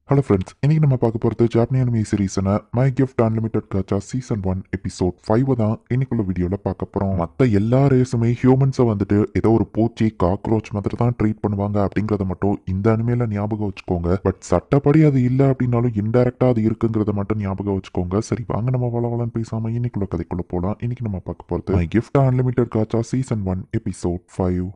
Hello friends, இன்னைக்கு நம்ம பார்க்க போகிறது ஜாப்பனி அனிமி சீரீஸான my gift unlimited gacha season 1 episode 5 தான் இன்னைக்குள்ள வீடியோவில் பார்க்க போகிறோம். மற்ற எல்லா ரேஸுமே ஹியூமன்ஸை வந்துட்டு ஏதோ ஒரு பூச்சி காக்ரோச் மாதிரி தான் ட்ரீட் பண்ணுவாங்க அப்படிங்கிறத மட்டும் இந்த அனிமையில ஞாபகம் வச்சுக்கோங்க. பட் சட்டப்படி அது இல்லை அப்படின்னாலும் இன்டெரக்டாக அது இருக்குங்கிறத மட்டும் ஞாபகம் வச்சுக்கோங்க. சரி, வாங்க நம்ம வளவலன்னு பேசாமல் இன்னைக்குள்ள கதைக்குள்ள போகலாம். இன்னைக்கு நம்ம பார்க்க போகிறது my gift unlimited gacha season 1 episode 5.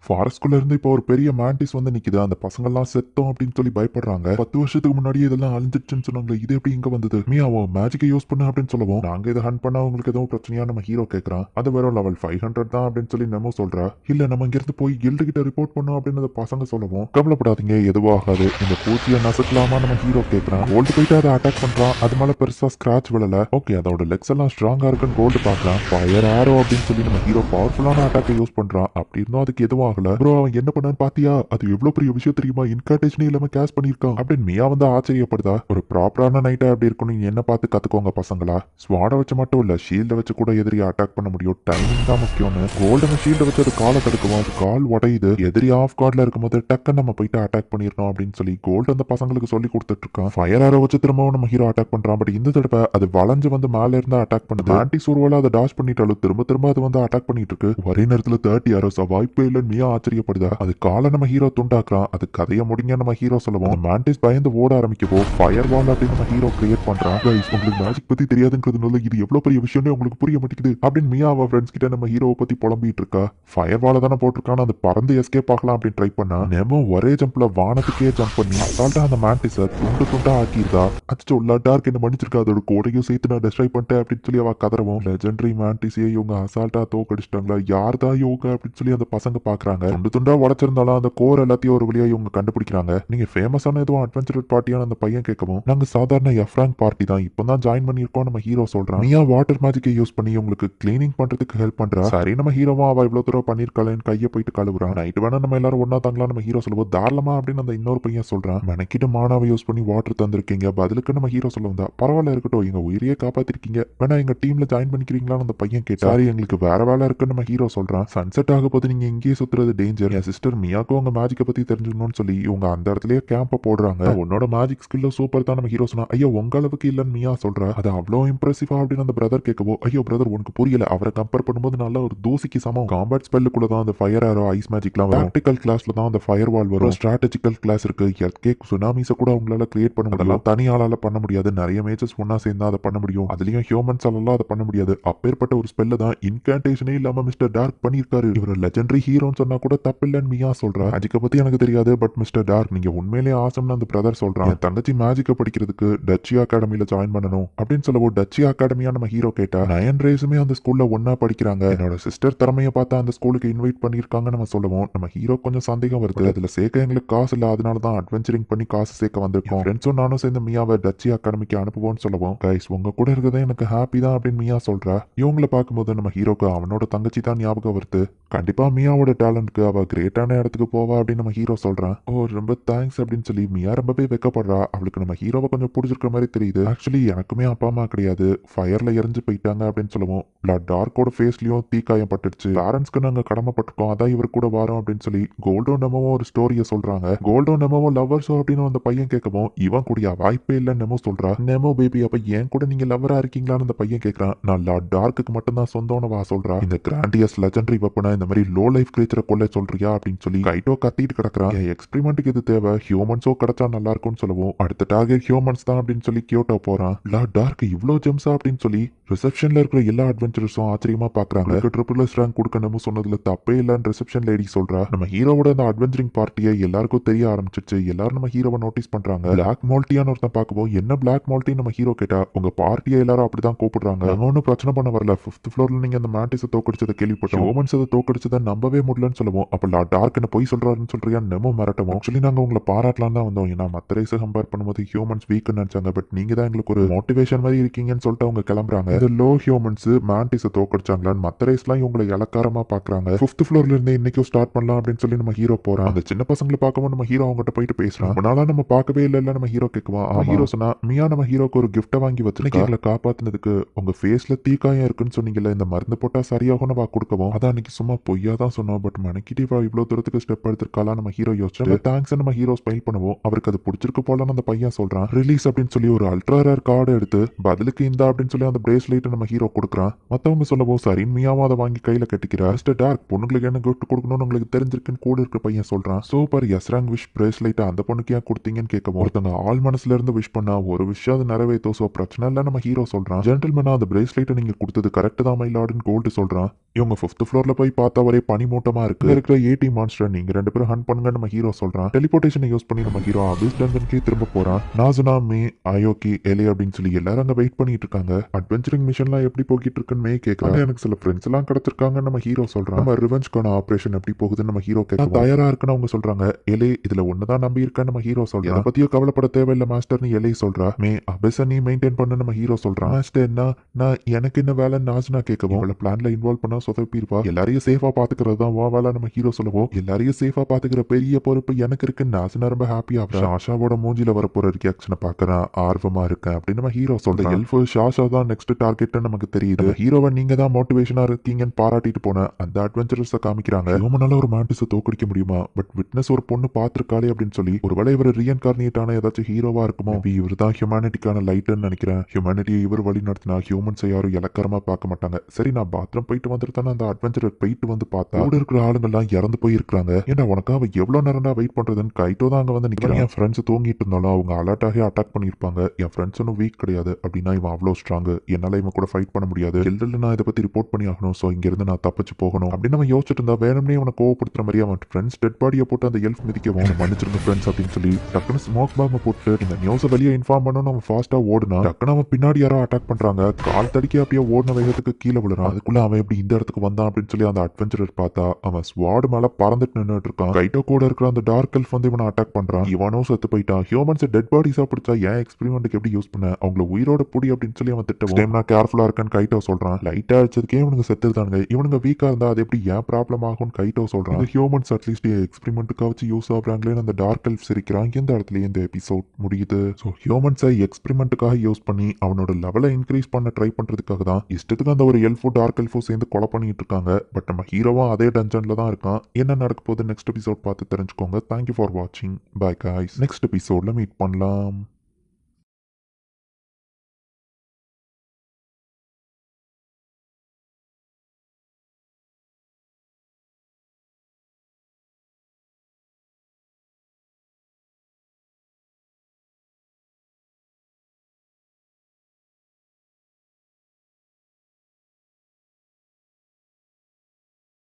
ஃபாரஸ்ட்குள்ள இருந்து இப்போ ஒரு பெரிய மேண்டிஸ் வந்து நிக்குது. அந்த பசங்கள்லாம் செத்தோம் அப்படின்னு சொல்லி பயப்படுறாங்க. 10 வருஷத்துக்கு முன்னாடி இதெல்லாம் அழிஞ்சிடுச்சுன்னு சொன்னாங்களே, இது எப்படி இங்க வந்தது? மியாவோ மேஜிக்கை யூஸ் பண்ண அப்படின்னு சொல்லவும், நாங்க இதை ஹண்ட் பண்ணா உங்களுக்கு எதுவும் பிரச்சனையா நம்ம ஹீரோ கேட்கறான். அது வெறும் லெவல் 500 தான் அப்படின்னு சொல்லி நெமோ சொல்றா. இல்ல, நம்ம இங்க இருந்து போய் கில்டு கிட்ட ரிப்போர்ட் பண்ணோம் அப்படின்னு அந்த பசங்க சொல்லவும், கவலைப்படாதீங்க, எதுவும் ஆகாது, இந்த பூச்சியை நசுக்கலாமா நம்ம ஹீரோ கேட்கறான். கோல்டு போயிட்டு அதை அட்டாக் பண்றான். அது மேல பெருசா ஸ்கிராச் விழல. ஓகே, அதோட லெக்ஸ் எல்லாம் ஸ்ட்ராங்கா இருக்குன்னு கோல்டு பாக்குறான். ஃபயர் ஆரோ அப்படின்னு சொல்லி நம்ம ஹீரோ பவர்ஃபுல்லான அட்டாக்கை யூஸ் பண்றான். அப்படி இருந்தும் அதுக்கு எதுவும் ஆகல. ப்ரோ, அவன் என்ன பண்ணான்னு பாத்தியா? அது எவ்வளவு பெரிய விஷயம் தெரியுமா? இன்கான்டேஷனே இல்லாம கேஷ் பண்ணிருக்கான் அப்படின்னு மியா வந்து ஆச்சரியப்படுதா. ஒரு ப்ராப்பரான நைட்டா அப்படி இருக்கணும், நீங்க என்ன பார்த்து கத்துக்கோங்க பசங்களா. ஸ்வாட வச்சு மட்டும் இல்ல, ஷீல்ட வச்சு கூட எதிரியை அட்டாக் பண்ண முடியும். டைமிங் தான் முக்கியம்னு கோல்டன் ஷீல்ட வச்சு அது காலை தடுக்குவோம். அது கால் உடையுது. எதிரி ஆஃப் கார்ட்ல இருக்கும்போது டக்குன்னு நம்ம போயிட்டு அட்டாக் பண்ணிடணும் அப்படின்னு சொல்லி கோல்டு அந்த பசங்களுக்கு சொல்லி கொடுத்துட்டு இருக்கான். ஃபயர் ஆரோ வச்சு திரும்பவும் நம்ம ஹீரோ அட்டாக் பண்றான். பட் இந்த தடவை அது வளைஞ்சு வந்து மேல இருந்து அட்டாக் பண்ணுது. ஆன்டி சூர்வால அதை டாஷ் பண்ணிட்டாலும் திரும்ப திரும்ப அது வந்து அட்டாக் பண்ணிட்டு இருக்கு. ஒரே நேரத்துல 30 ஆரோஸா? வாய்ப்பே இல்லைன்னு மியா ஆச்சரியப்படுதா. அது காலை நம்ம ஹீரோ துண்டாக்குறான். அது கதையை முடிங்க நம்ம ஹீரோ சொல்லுவோம். மேண்டிஸ் பயந்து ஓட ஆரம்பிக்கவோ ஃபயர் வால் அப்படின்னு நம்ம ஹீரோ கிரியேட் பண்றான். கைஸ், உங்களுக்கு மேஜிக் பத்தி தெரியாதுங்கிறதுனால இது எவ்வளவு பெரிய விஷயம்னு உங்களுக்கு புரிய மாட்டேங்குது அப்படின்னு மியா அவ ஃப்ரெண்ட்ஸ் கிட்ட நம்ம ஹீரோவை பத்தி புலம்பிட்டு இருக்கா. ஃபயர் வால தானே போட்டிருக்கான்னு அது பறந்து எஸ்கேப் ஆகலாம் அப்படின்னு ட்ரை பண்ணா. நெமோ ஒரே ஜம்ப்ல வானத்துக்கே ஜம்ப் பண்ணி அசால்ட்டா அந்த மேண்டிஸை துண்டு துண்டா ஆக்கியிருக்கா. அச்சோ, டார்க் என்ன மன்னிச்சிருக்கா, அதோட கோடையும் சேர்த்து நான் டெஸ்ட்ராய் பண்ணிட்டேன் அப்படின்னு சொல்லி அவ கதறவும், லெஜெண்டரி மேண்டிஸையே இவங்க அசால்ட்டா தோக்கடிச்சிட்டாங்களா, யார் தான் யோகா அப்படின்னு சொல்லி அந்த பசங்க பாக்குறாங்க. துண்டு துண்டா உடச்சிருந்தாலும் அந்த கோர் எல்லாத்தையும் ஒரு வழியா இவங்க கண்டுபிடிக்கிறாங்க. நீங்க ஃபேமஸான எதுவும் அட்வென்ச்சர் பார்ட்டியான அந்த பையன் கேட்கவும், நாங்க சாதாரண எஃப்ராங்க் பார்ட்டி தான், இப்பதான் ஜாயின் பண்ணியிருக்கோம் நம்ம ஹீரோ சொல்றான். மியா வாட்டர் மேஜிக்கை யூஸ் பண்ணி உங்களுக்கு கிளீனிங் பண்றதுக்கு ஹெல்ப் பண்றா. சரி, நம்ம ஹீரோவா அவ இவ்வளவு தூரம் பண்ணிருக்காளேன்னு கையை போயிட்டு கழுவுறான். நைட் வேணா நம்ம எல்லாரும் ஒன்னா தாங்களா நம்ம ஹீரோ சொல்லுவோம். தாராளமா அப்படின்னு அந்த இன்னொரு பையன் சொல்றான். மெனக்கிட்டு மானாவை யூஸ் பண்ணி வாட்டர் தந்திருக்கீங்க, பதிலுக்கு நம்ம ஹீரோ சொல்லுவோம், பரவாயில்ல இருக்கட்டும், எங்க உயிரையே காப்பாத்திருக்கீங்க, வேணா எங்க டீம்ல ஜாயின் பண்ணிக்கிறீங்களான்னு அந்த பையன் கேட்டா. சாரி, எங்களுக்கு வேற வேலை இருக்குன்னு நம்ம ஹீரோ சொல்றான். சன்செட் ஆக போது, நீங்க இங்கேயே சுத்துறது டேஞ்சர். என் சிஸ்டர் மியாக்கும் உங்க மேஜிக்கை பத்தி தெரிஞ்சுக்கணும்னு சொல்லி இவங்க அந்த இடத்துலயே கேம்ப போடுறாங்க. உன்னோட மேஜிக் ஸ்கில்ல சூப்பர் தான் நம்ம ஹீரோ சொன்னா. ஐயோ, உங்க அளவுக்கு இல்லன்னு மியா சொல்றா. அது அவ்வளோ இம்ப்ரெசிவா அப்படின்னு அந்த பிரதர் கேட்கவோ, ஐயோ பிரதர், உனக்கு புரியல, அவரை கம்பேர் பண்ணும்போது நல்ல ஒரு தூசிக்கு சமம். காம்பேட் ஸ்பெல்லுக்குள்ள தான் அந்த ஃபயர் ஆரோ ஐஸ் மேஜிக்லாம் வரும். டாக்டிக்கல் கிளாஸ்ல தான் அந்த ஃபயர் வால் வரும். ஸ்ட்ராட்டஜிக்கல் கிளாஸ் இருக்கு. எர்த்கேக் சுனாமிஸை கூட அவங்களால கிரியேட் பண்ண முடியும். தனி ஆளால பண்ண முடியாது. நிறைய மேஜஸ் ஒன்னா சேர்ந்தா அதை பண்ண முடியும். அதுலயும் ஹியூமன்ஸ் எல்லாம் அதை பண்ண முடியாது. அப்பேற்பட்ட ஒரு ஸ்பெல்ல தான் இன்கான்டேஷனே இல்லாம மிஸ்டர் டார்க் பண்ணியிருக்காரு. இவர் லெஜெண்டரி ஹீரோன்னு சொன்னா கூட தப்பில்லைன்னு மியா சொல்றா. மேஜிக்கை பத்தி எனக்கு தெரியாது, பட் மிஸ்டர் டார்க், நீங்க உண்மையிலேயே ஆசம்னு அந்த பிரதர் சொல்றான். என் தங்கச்சி மேஜிக்கை படிக்கிறதுக்கு டச்சி அகாடமியில ஜாயின் பண்ணணும் அப்படின்னு சொல்லவும், டச்சி அகாடமியா நம்ம ஹீரோ கேட்டா. 9 ரேஸுமே அந்த ஸ்கூல்ல ஒன்னா படிக்கிறாங்க. என்னோட சிஸ்டர் திறமையை பார்த்தா அந்த ஸ்கூலுக்கு இன்வைட் பண்ணிருக்காங்க நம்ம சொல்லுவோம். நம்ம ஹீரோ கொஞ்சம் சந்தேகம் வருது. அதுல சேர்க்க எங்களுக்கு காசு இல்ல, அதனால தான் அட்வென்ச்சரிங் பண்ணி காசு சேர்க்க வந்திருக்கோம். ஃப்ரெண்ட்ஸும் நானும் சேர்ந்து மியாவை டச்சி அகாடமிக்கு அனுப்புவோம்னு சொல்லுவோம். கைஸ், உங்க கூட இருக்கிறதே எனக்கு ஹாப்பி தான் அப்படின்னு மியா சொல்றா. இவங்களை பார்க்கும்போது நம்ம ஹீரோக்கு அவனோட தங்கச்சி தான் ஞாபகம் வருது. கண்டிப்பா மியாவோட டேலண்ட்க்கு அவ கிரேட்டான இடத்துக்கு போவா அப்படின்னு நம்ம ஹீரோ சொல்றான். ஓ, ரொம்ப தேங்க்ஸ் அப்படின்னு சொல்லி மியா ரொம்பவே வெக்கப்படுறா. அவளுக்கு நம்ம ஹீரோவை கொஞ்சம் பிடிச்சிருக்கிற மாதிரி தெரியுது. ஆக்சுவலி எனக்குமே அப்பா அம்மா கிடையாது, ஃபயர்ல எரிஞ்சு போயிட்டாங்க அப்படின்னு சொல்லுவோம். டார்க்கோட ஃபேஸ்லயும் தீக்காயம் பட்டுடுச்சு. பேரண்ட்ஸ்க்கு நாங்க கடமைப்பட்டிருக்கோம், அதான் இவர் கூட வரோம் அப்படின்னு சொல்லி கோல்டோ நெமோவும் ஒரு ஸ்டோரியை சொல்றாங்க. கோல்டோ நெமோவும் லவ்வர்ஸோ அப்படின்னு அந்த பையன் கேட்கவும், இவன் கூடிய வாய்ப்பே இல்ல நெமோ சொல்றா. நெமோ பேபி, அப்ப ஏன் கூட நீங்க லவ்வரா இருக்கீங்களான்னு அந்த பையன் கேட்கறான். நான் டார்க்கு மட்டும்தான் சொந்தம்னு வா சொல்றா. இந்த கிராண்டியஸ் லெஜெண்டரி வெப்பனா இந்த மாதிரி லோ லைஃப் கிரீச்சரை கொல்ல சொல்றியா அப்படின்னு சொல்லி கைட்டோ கத்திட்டு கிடக்குறான். எக்ஸ்பெரிமெண்ட்டுக்கு இது தேவை, ஹியூமன்ஸோ கிடைச்சா நல்லா இருக்கும்னு சொல்லுவோம். அடுத்த டார்கெட் ஹியூமன்ஸ் தான் அப்படின்னு சொல்லி கியோட்டோ போறான். டார்க் இவ்வளோ ஜெம்ஸா அப்படின்னு சொல்லி ரிசப்ஷன்ல இருக்கிற எல்லா அட்வென்ச்சர்ஸும் ஆச்சரியமா பாக்குறாங்க. ட்ரிபிள் எஸ் ரேங்க் கொடுக்கணும் சொன்னதுல தப்பே இல்லன்னு ரிசப்ஷன் லேடி சொல்றா. நம்ம ஹீரோவோட அந்த அட்வென்ச்சரிங் பார்ட்டியை எல்லாருக்கும் தெரிய ஆரம்பிச்சிருச்சு. எல்லாரும் நம்ம ஹீரோவை நோட்டீஸ் பண்றாங்க. பிளாக் மால்ட்டியான்னு ஒருத்தன் பார்க்கவும், என்ன பிளாக் மால்ட்டி நம்ம ஹீரோ கேட்டா, உங்க பார்ட்டியை எல்லாரும் அப்படிதான் கூப்பிடுறாங்க, நாங்க ஒன்னும் பிரச்சனை பண்ண வரல, 5th ஃப்ளோர்ல நீங்க அந்த மேண்டிஸை தோக்கடிச்சதை கேள்விப்பட்டோம், ஹியூமன்ஸ் அதை தோக்கடிச்சதை நம்பவே முடியலன்னு சொல்லுவோம். அப்ப டார்க் என்ன போய் சொல்றாருன்னு சொல்றியா நெமோ மிரட்டவும். ஆக்சுவலி நாங்க உங்களை பாராட்டலாம் தான் வந்தோம், ஏன்னா மற்ற ரேஸை கம்பேர் பண்ணும்போது ஹியூமன்ஸ் வீக் நினைச்சாங்க, பட் நீங்க தான் எங்களுக்கு ஒரு மோட்டிவேஷன் மாதிரி இருக்கீங்கன்னு சொல்லிட்டு அவங்க கிளம்புறாங்க. இந்த லோ ஹியூமன்ஸ் மேண்டிஸை தோக்கடிச்சாங்களான்னு மற்ற ரேஸ்லாம் இவங்களை இலக்காரமா பாக்குறாங்க. 5th ஃப்ளோர்ல இருந்து இன்னைக்கும் ஸ்டார்ட் பண்ணலாம் அப்படின்னு சொல்லி நம்ம ஹீரோ போறான். அந்த சின்ன பசங்களை பார்க்கவும் நம்ம ஹீரோ அவங்ககிட்ட போயிட்டு பேசுறான். ரொம்ப நாளா நம்ம பார்க்கவே இல்ல நம்ம ஹீரோ கேட்குவான். ஹீரோ சொன்னா, மியா நம்ம ஹீரோக்கு ஒரு கிஃப்ட்டை வாங்கி வச்சிருக்கா, எங்களை காப்பாத்தினதுக்கு உங்க ஃபேஸ்ல தீக்காயம் இருக்குன்னு சொன்னீங்கல்ல, இந்த மருந்து போட்டா சரியாகும்னு வா கொடுக்கவும். அதான் அன்னைக்கு சும்மா பொய்யா தான் சொன்னோம், பட் நம்ம நெகட்டிவா இவ்வளவு தூரத்துக்கு ஸ்டெப் எடுத்திருக்காளா நம்ம ஹீரோ யோசிச்சு தேங்க்ஸ் நம்ம ஹீரோ ஸ்மைல் பண்ணுவோம். அவருக்கு அது பிடிச்சிருக்கு போல அந்த பையன் சொல்றான். ரிலீஸ் அப்படின்னு சொல்லி ஒரு அல்ட்ரா ரேர் கார்டு எடுத்து பதிலுக்கு இந்த அப்படின்னு சொல்லி அந்த பிரேஸ்லெட் நம்ம ஹீரோ கொடுக்குறான். மத்தவங்க சொல்லவும் சரி மியாவும் அதை வாங்கி கையில கட்டிக்கிறா. மிஸ்டர் டார்க் பொண்ணுங்களுக்கு என்ன கிஃப்ட் கொடுக்கணும்னு உங்களுக்கு தெரிஞ்சிருக்குன்னு கூட இருக்க பையன் சொல்றான். சூப்பர் எஸ்ராங் விஷ் பிரேஸ்லெட் அந்த பொண்ணுக்கு ஏன் கொடுத்தீங்கன்னு கேட்கவும் ஒருத்தங்க ஆள் மனசுல இருந்து விஷ் பண்ணா ஒரு விஷயம் அது நிறைவேற்றும். சோ பிரச்சனை இல்ல நம்ம ஹீரோ சொல்றான். ஜென்டில்மேனா அந்த பிரேஸ்லெட்டை நீங்க கொடுத்தது கரெக்ட் தான் மை லார்டுன்னு கோல்டு சொல்றான். இவங்க 5th ஃப்ளோர்ல போய் பார்த்தா ஒரே பனிமூட்டமா இருக்கு. இருக்கிற ஏடி மான்ஸ்டர் நீங்க 2 பேரும் ஹண்ட் பண்ணுங்க நம்ம ஹீரோ சொல்றான். டெலிபோர்டேஷனை யூஸ் பண்ணி நம்ம ஹீரோ அபிஸ் டங்கனுக்கே திரும்ப போறான். நாசுனா மே அயோக்கி எலே அப்படின்னு சொல்லி எல்லாரும் அங்க வெயிட் பண்ணிட்டு இருக்காங்க. அட்வென்ச்சரிங் மிஷன்லாம் எப்படி போகிட்டு இருக்குன்னு மே கேட்கறாங்க. எனக்கு சில ஃப்ரெண்ட்ஸ் எல்லாம் கிடைச்சிருக்காங்க நம்ம ஹீரோ சொல்றான். நம்ம ரிவெஞ்ச்கான ஆபரேஷன் எப்படி போகுதுன்னு நம்ம ஹீரோ கேட்க தயாரா இருக்குன்னு அவங்க சொல்றாங்க. எலே இதுல ஒண்ணுதான் நம்பி இருக்கேன் நம்ம ஹீரோ சொல்றான். அதை பத்தியோ கவலைப்பட தேவையில்லை மாஸ்டர்னு எலே சொல்றா. மே அபிஸ நீ மெயின்டைன் பண்ண நம்ம ஹீரோ சொல்றான். மாஸ்டர் நான் எனக்கு என்ன வேலை நாசுனா கேட்கவும் அவளை பிளான்ல இன்வால்வ் பண்ணா சொதப்பிருப்பா. எல்லாரையும் சேஃபா பாத்துக்கிறது தான் வா வேலை நம்ம ஹீரோ சொல்லவும் எல்லாரையும் சேஃபா பாத்துக்கிற பெரிய பொறுப்பு எனக்கு இருக்கு. நாசுனா ரொம்ப ஹாப்பியா ஷாஷாவோட மூஞ்சில வர போற ரியாக்ஷனை பாக்குறேன் ஆர்வமா இருக்கேன் அப்படின்னு நம்ம ஹீரோ சொல்றேன். எல்ஃப் ஷாஷா தான் நெக்ஸ்ட் டார்கெட் நமக்கு தெரியுது. ஹீரோவை நீங்க தான் மோட்டிவேஷனா இருக்கீங்கன்னு பாராட்டிட்டு போன அந்த அட்வென்ச்சரஸ காமிக்கிறாங்க. ஹியூமனால ஒரு மேண்டிஸை தோக்கடிக்க முடியுமா? பட் விட்னஸ் ஒரு பொண்ணு பாத்துருக்காளே அப்படின்னு சொல்லி ஒருவேளை இவர் ரீஎன்கார்னியேட் ஆன ஏதாச்சும் ஹீரோவா இருக்குமோ? இவர் தான் ஹியூமனிட்டிக்கான லைட்னு நினைக்கிறேன். ஹியூமனிட்டியை இவர் வழி நடத்தினா ஹியூமன்ஸை யாரும் இலக்கரமா பார்க்க மாட்டாங்க. சரி நான் பாத்ரூம் போயிட்டு வந்துட்டு தானே அந்த அட்வென்ச்சர் போயிட்டு வந்து பார்த்தா கூட இருக்கிற ஆளுங்கள்லாம் இறந்து போயிருக்காங்க. ஏன்னா உனக்கு அவ எவ்வளவு நேரம்டா வெயிட் பண்றதுன்னு கைட்டோ தான் அங்க வந்து நிக்கிறேன். என் ஃப்ரெண்ட்ஸ் தூங்கிட்டு இருந்தாலும் அவங்க அலர்ட்டாகி அட்டாக் பண்ணிருப்பாங்க. என் ஃப்ரெண்ட்ஸ் ஒன்னும் வீக் கிடையாது. அப்படின்னா இவன் அவ்வளோ ஸ்ட்ராங். என்னால இவன் கூட ஃபைட் பண்ண முடியாது. இல்ல நான் இதை பத்தி ரிப்போர்ட் பண்ணி ஆகணும். ஸோ இங்க இருந்து நான் தப்பிச்சு போகணும் அப்படின்னு அவன் யோசிச்சுட்டு இருந்தா வேணும்னே அவனை கோவப்படுத்துற மாதிரி அவன் ஃப்ரெண்ட்ஸ் டெட் பாடியை போட்டு அந்த எல்ஃப் மிதிக்கவும் மன்னிச்சிருங்க ஃப்ரெண்ட்ஸ் அப்படின்னு சொல்லி டக்குன்னு ஸ்மோக் பாம்பை போட்டு இந்த நியூஸை வெளியே இன்ஃபார்ம் பண்ணணும். அவன் ஃபாஸ்டா ஓடுனா டக்குன்னு அவன் பின்னாடி யாரோ அட்டாக் பண்றாங்க. கால் தடிக்க அப்படியே ஓடின வேகத்துக்கு கீழே விழுறான். அதுக்குள்ள அவன் எப்படி இந்த இடத்துக்கு வந்தான் அப்படின்னு சொல்லி அந்த அட்வென்ச்சரர் பார்த்தா அவன் ஸ்வாட் மேல பறந்துட்டு நின்றுட்டு இருக்கான். கைட்டோ கூட இருக்கிற அந்த டார்க் எல்ஃப் வந்து இவனை அட்டாக் பண்றான். இவனும் செத்து போயிட்டான். ஹியூமன்ஸ் டெட் பாடிஸா பிடிச்சா ஏன் எக்ஸ்பெரிமெண்ட்டுக்கு எப்படி யூஸ் பண்ண அவங்கள உயிரோட புடி அப்படின்னு சொல்லி அவன் திட்டம் நான் கேர்ஃபுல்லா இருக்கேன்னு கைட்டோ சொல்றான். லைட்டா அடிச்சதுக்கே இவனுக்கு செத்துருந்தானுங்க. இவனுங்க வீக்கா இருந்தா அது எப்படி ஏன் ப்ராப்ளம் ஆகும்னு கைட்டோ சொல்றான். ஹியூமன்ஸ் அட்லீஸ்ட் எக்ஸ்பெரிமெண்ட்டுக்காக வச்சு யூஸ் ஆகுறாங்களேன்னு அந்த டார்க் எல்ஃப் சிரிக்கிறான். இந்த இடத்துல இந்த எபிசோட் முடியுது. ஸோ ஹியூமன்ஸை எக்ஸ்பெரிமெண்ட்டுக்காக யூஸ் பண்ணி அவனோட லெவலை இன்க்ரீஸ் பண்ண ட்ரை பண்றதுக்காக தான் இஷ்டத்துக்கு அந்த ஒரு எல்ஃபோ டார்க் எல்ஃபோ சேர்ந்து கொலை பண்ணிட்டு இருக்காங்க. பட் நம்ம ஹீரோவும் அதே டஞ்சன்ல தான் இருக்கான். என்ன நடக்க போகுது நெக்ஸ்ட் எபிசோட் பார்த்து தெரிஞ்சுக்கோங்க. தேங்க்யூ ஃபார் வாட்சிங். By guys. நெக்ஸ்ட் எபிசோட்ல மீட் பண்ணலாம்.